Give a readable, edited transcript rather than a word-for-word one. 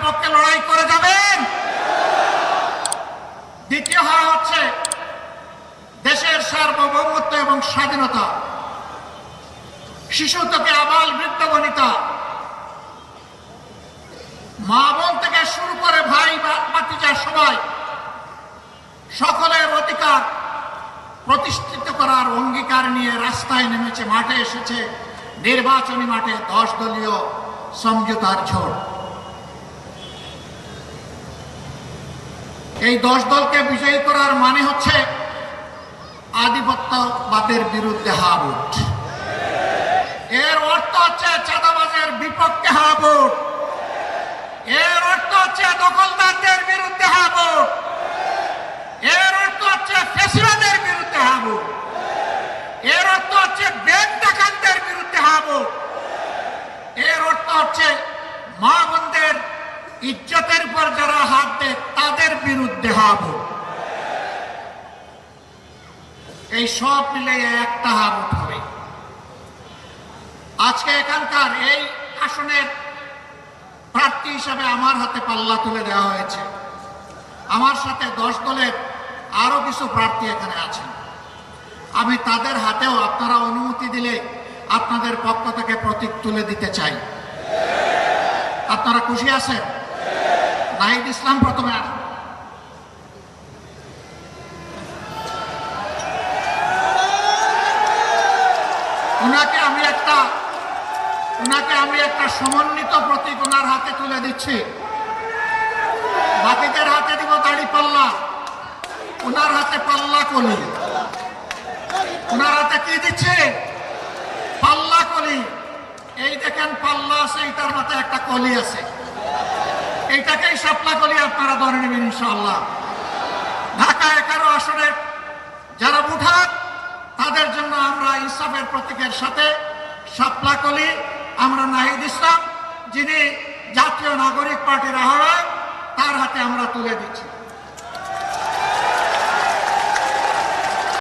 পক্ষে লড়াই করে যাবেন। দ্বিতীয় হচ্ছে দেশের সার্বভৌমত্ব এবং স্বাধীনতা, শিশু থেকে আবাল বৃদ্ধ বনিতা, মা বোন থেকে শুরু করে ভাই ভাতিজা সবাই সকলের অধিকার প্রতিষ্ঠিত করার অঙ্গীকার নিয়ে রাস্তায় নেমেছে, মাঠে এসেছে নির্বাচনী মাঠে 10 দলীয় সমঝোতার ঝড়। এই 10 দলকে বিজয়ী করার মানে হচ্ছে আধিপত্যবাদের বিরুদ্ধে হা ভোট। এর অর্থ হচ্ছে চাঁদাবাজের বিপক্ষে হা ভোট। এর অর্থ হচ্ছে দখলদারদের বিরুদ্ধে হা ভোট। এর অর্থ হচ্ছে ফ্যাসিবাদের বিরুদ্ধে হা ভোট। এর অর্থ হচ্ছে ব্যাংক ডাকাতদের বিরুদ্ধে হা ভোট। এর অর্থ হচ্ছে মা বোনদের ইজ্জতের উপর যারা হাত দেয় তাদের বিরুদ্ধে হা ভোট। এই সব মিলে একটা হা ভোট হবে। আজকে এখানকার এই আসনের প্রার্থী হিসাবে আমার হাতে পাল্লা তুলে দেওয়া হয়েছে। আমার সাথে 10 দলের আরো কিছু প্রার্থী এখানে আছেন। আমি তাদের হাতেও আপনারা অনুমতি দিলে আপনাদের পক্ষ থেকে প্রতীক তুলে দিতে চাই। আপনারা খুশি আছেন? নাহিদ ইসলাম প্রথমে আসেন। ওনাকে আমি একটা সমন্বিত প্রতীক ওনার হাতে তুলে দিচ্ছি। বাকিদের হাতে দিব দাড়ি পাল্লা, ওনার হাতে পাল্লা কলি। ওনার হাতে কি দিচ্ছে? পাল্লা কলি। এই দেখেন পাল্লা আছে, এইটার মাথায় একটা কলি আছে, এইটাকেই শাপলা কলি আপনারা ধরে নেবেন ইনশাআল্লাহ। ঢাকা 11 আসনের যারা ভোটার তাদের জন্য আমরা ইনসাফের প্রতীকের সাথে শাপলা কলি আমরা নাহিদ ইসলাম যিনি জাতীয় নাগরিক পার্টির আহ্বায়ক তার হাতে আমরা তুলে দিচ্ছি।